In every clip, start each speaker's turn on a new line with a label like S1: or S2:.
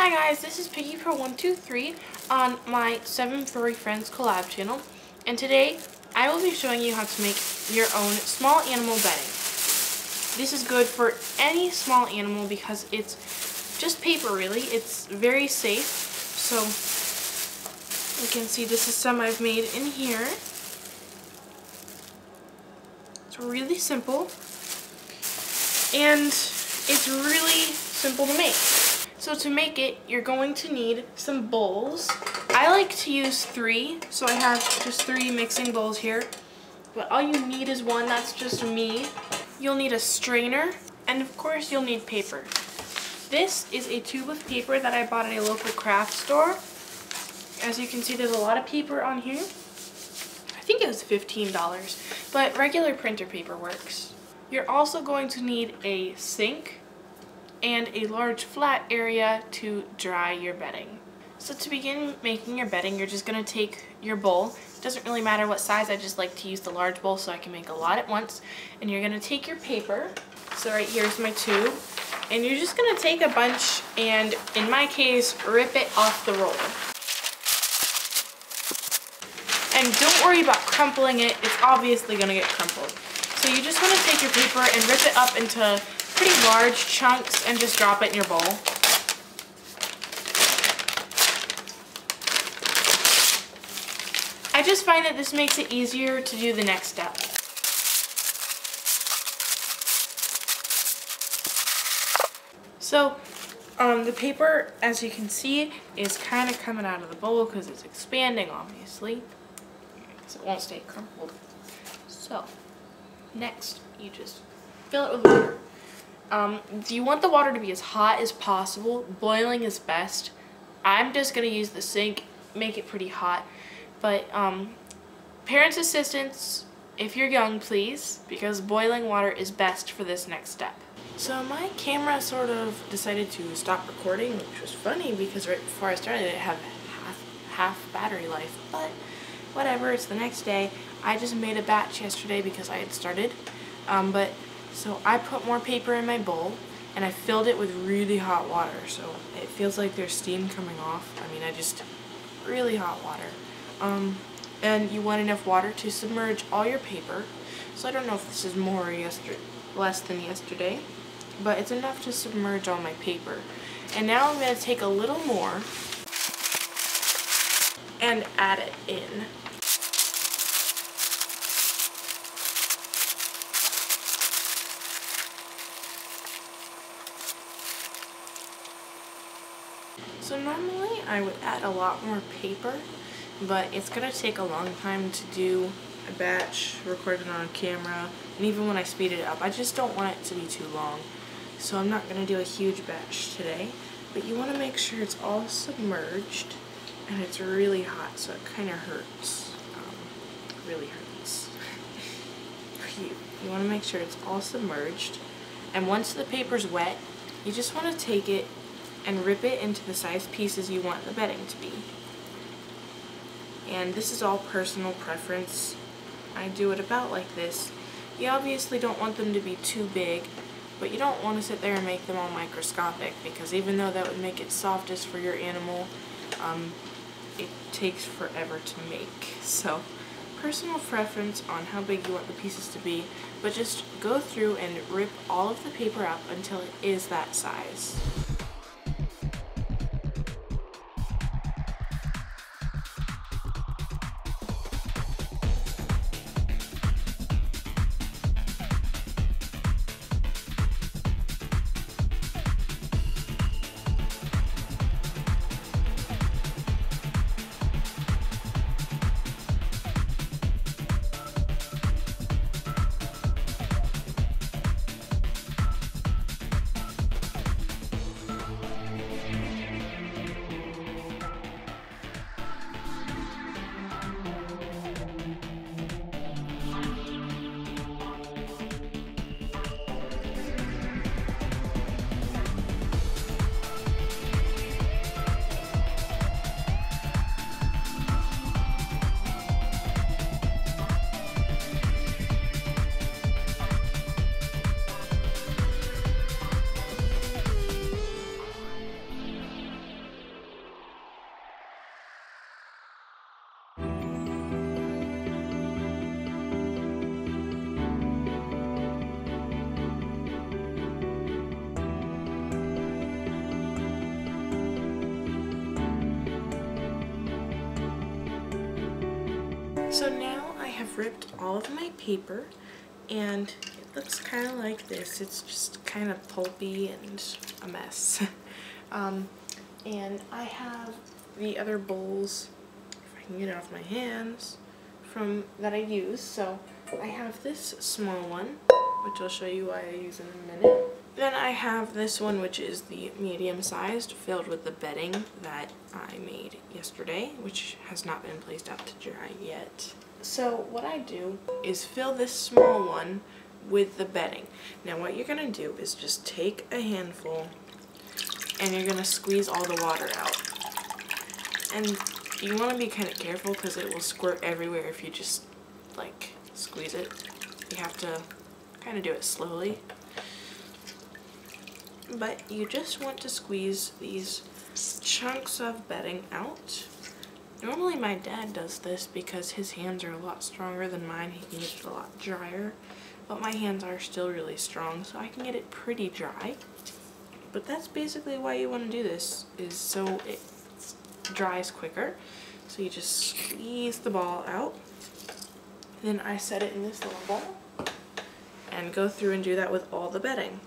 S1: Hi guys, this is PiggiePro123 on my 7 Furry Friends collab channel, and today I will be showing you how to make your own small animal bedding. This is good for any small animal because it's just paper really. It's very safe. So you can see this is some I've made in here. It's really simple and it's really simple to make. So to make it, you're going to need some bowls. I like to use 3, so I have just 3 mixing bowls here. But all you need is 1, that's just me. You'll need a strainer, and of course you'll need paper. This is a tube of paper that I bought at a local craft store. As you can see, there's a lot of paper on here. I think it was $15, but regular printer paper works. You're also going to need a sink and a large flat area to dry your bedding. So to begin making your bedding, you're just going to take your bowl. It doesn't really matter what size, I just like to use the large bowl so I can make a lot at once. And you're going to take your paper, so right here's my tube, and you're just going to take a bunch and, in my case, rip it off the roll. And don't worry about crumpling it, it's obviously going to get crumpled. So you just want to take your paper and rip it up into pretty large chunks and just drop it in your bowl. I just find that this makes it easier to do the next step. So the paper, as you can see, is kind of coming out of the bowl because it's expanding, obviously, so it won't stay crumpled. So next, you just fill it with water. Do you want the water to be as hot as possible? Boiling is best. I'm just going to use the sink, make it pretty hot. But parents' assistance, if you're young, please, because boiling water is best for this next step. So my camera sort of decided to stop recording, which was funny because right before I started it had half battery life. But whatever, it's the next day. I just made a batch yesterday because I had started. So I put more paper in my bowl and I filled it with really hot water, so it feels like there's steam coming off. I mean, really hot water. And you want enough water to submerge all your paper. So I don't know if this is more or less than yesterday, but it's enough to submerge all my paper. And now I'm going to take a little more and add it in. So normally I would add a lot more paper, but it's going to take a long time to do a batch recorded on camera, and even when I speed it up, I just don't want it to be too long. So I'm not going to do a huge batch today, but you want to make sure it's all submerged and it's really hot, so it kind of hurts. Really hurts. For you. You want to make sure it's all submerged, and once the paper's wet, you just want to take it and rip it into the size pieces you want the bedding to be. And this is all personal preference. I do it about like this. You obviously don't want them to be too big, but you don't want to sit there and make them all microscopic, because even though that would make it softest for your animal, it takes forever to make. So personal preference on how big you want the pieces to be, but just go through and rip all of the paper up until it is that size. So now I have ripped all of my paper, and it looks kind of like this. It's just kind of pulpy and a mess. And I have the other bowls, if I can get it off my hands, that I use. So I have this small one, which I'll show you why I use in a minute. Then I have this one, which is the medium-sized, filled with the bedding that I made yesterday, which has not been placed out to dry yet. So what I do is fill this small one with the bedding. Now what you're going to do is just take a handful and you're going to squeeze all the water out. And you want to be kind of careful because it will squirt everywhere if you just like squeeze it. You have to kind of do it slowly. But you just want to squeeze these chunks of bedding out. Normally my dad does this because his hands are a lot stronger than mine. He can get it a lot drier. But my hands are still really strong, so I can get it pretty dry. But that's basically why you want to do this, is so it dries quicker. So you just squeeze the ball out. Then I set it in this little bowl and go through and do that with all the bedding.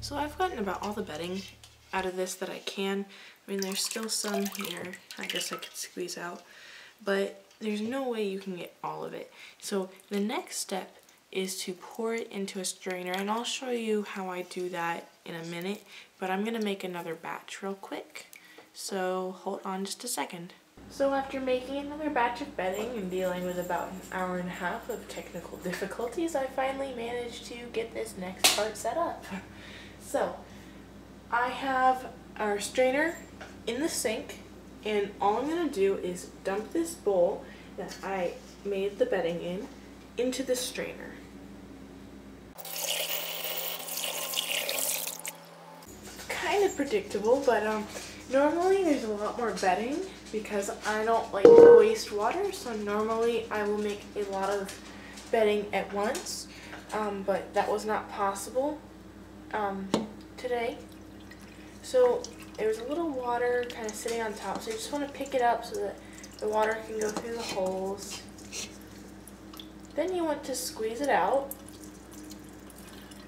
S1: So I've gotten about all the bedding out of this that I can. I mean, there's still some here I guess I could squeeze out, but there's no way you can get all of it. So the next step is to pour it into a strainer, and I'll show you how I do that in a minute, but I'm gonna make another batch real quick. So hold on just a second. So after making another batch of bedding and dealing with about an hour and a half of technical difficulties, I finally managed to get this next part set up. So, I have our strainer in the sink, and all I'm going to do is dump this bowl that I made the bedding in into the strainer. Kind of predictable, but normally there's a lot more bedding because I don't like to waste water, so normally I will make a lot of bedding at once, but that was not possible today. So there's a little water kind of sitting on top, so you just want to pick it up so that the water can go through the holes. Then you want to squeeze it out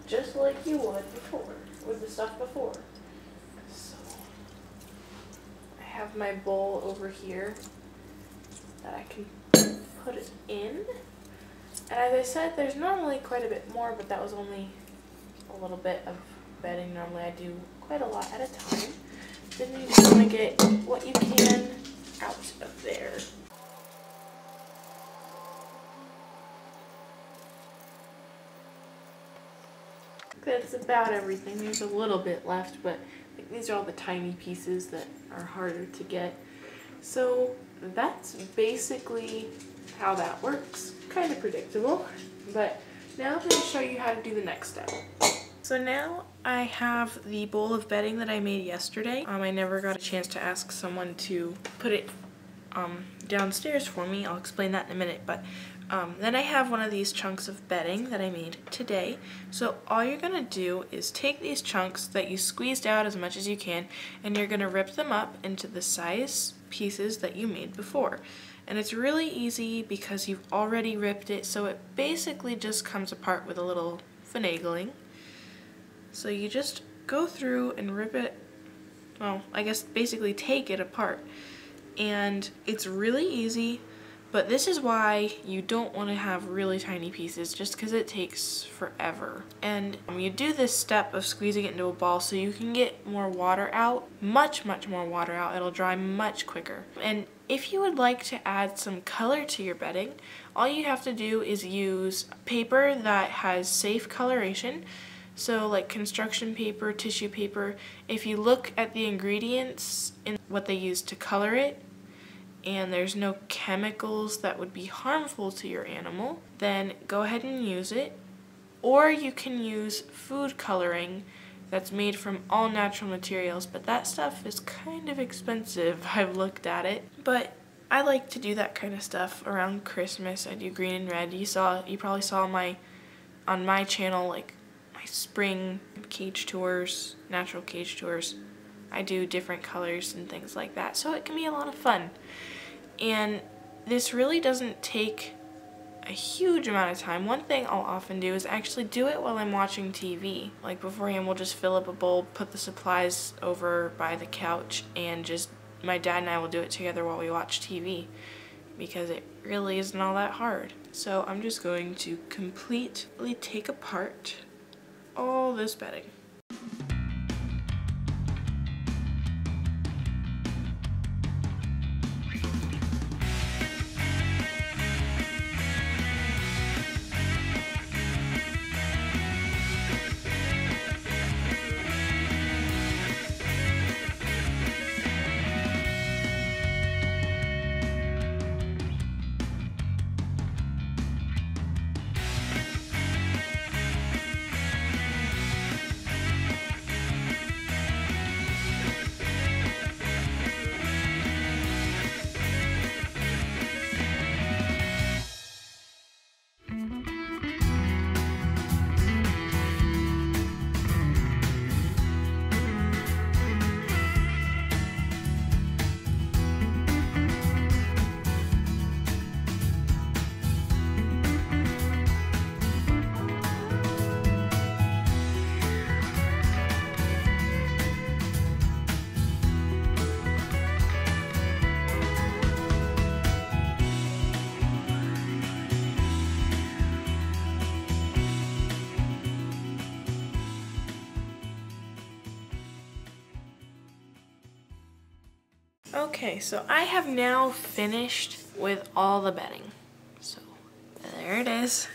S1: just like you would before, with the stuff before. So I have my bowl over here that I can put it in. And as I said, there's normally quite a bit more, but that was only a little bit of bedding. Normally I do quite a lot at a time. Then you just want to get what you can out of there. That's about everything. There's a little bit left, but these are all the tiny pieces that are harder to get. So that's basically how that works. Kind of predictable, but now I'm going to show you how to do the next step. So now I have the bowl of bedding that I made yesterday. I never got a chance to ask someone to put it downstairs for me. I'll explain that in a minute, but then I have one of these chunks of bedding that I made today. So all you're going to do is take these chunks that you squeezed out as much as you can, and you're going to rip them up into the size pieces that you made before. And it's really easy because you've already ripped it, so it basically just comes apart with a little finagling. So you just go through and rip it, well, I guess basically take it apart. And it's really easy, but this is why you don't want to have really tiny pieces, just because it takes forever. And you do this step of squeezing it into a ball so you can get more water out, much more water out. It'll dry much quicker. And if you would like to add some color to your bedding, all you have to do is use paper that has safe coloration. So like construction paper, tissue paper. If you look at the ingredients and what they use to color it, and there's no chemicals that would be harmful to your animal, then go ahead and use it. or you can use food coloring that's made from all natural materials, but that stuff is kind of expensive. I've looked at it, but I like to do that kind of stuff around Christmas. I do green and red. You probably saw on my channel, like my spring cage tours, natural cage tours. I do different colors and things like that, so it can be a lot of fun. And this really doesn't take a huge amount of time. One thing I'll often do is actually do it while I'm watching TV. Like beforehand, we'll just fill up a bowl, put the supplies over by the couch, and just my dad and I will do it together while we watch TV, because it really isn't all that hard. So I'm just going to completely take apart all this bedding. Okay, so I have now finished with all the bedding. So there it is.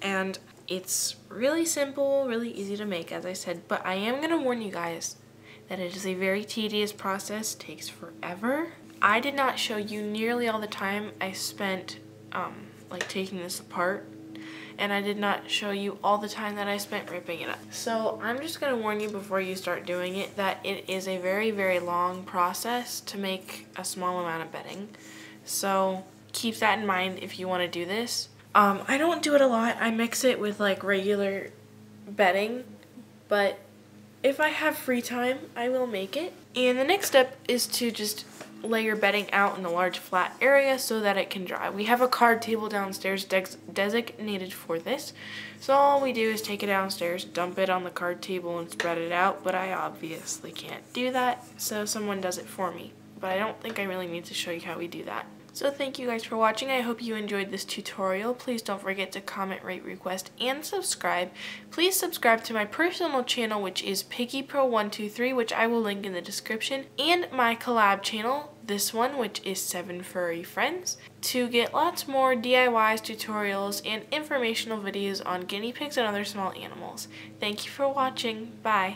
S1: And it's really simple, really easy to make, as I said, but I am going to warn you guys that it is a very tedious process, takes forever. I did not show you nearly all the time I spent like taking this apart, and I did not show you all the time that I spent ripping it up. So I'm just going to warn you before you start doing it that it is a very, very long process to make a small amount of bedding. So keep that in mind if you want to do this. I don't do it a lot. I mix it with like regular bedding, but if I have free time, I will make it. And the next step is to just lay your bedding out in a large flat area so that it can dry. We have a card table downstairs designated for this, so all we do is take it downstairs, dump it on the card table, and spread it out, but I obviously can't do that, so someone does it for me. But I don't think I really need to show you how we do that. So thank you guys for watching. I hope you enjoyed this tutorial. Please don't forget to comment, rate, request, and subscribe. Please subscribe to my personal channel, which is PiggiePro123, which I will link in the description, and my collab channel, this one, which is 7 Furry Friends, to get lots more DIYs, tutorials, and informational videos on guinea pigs and other small animals. Thank you for watching. Bye.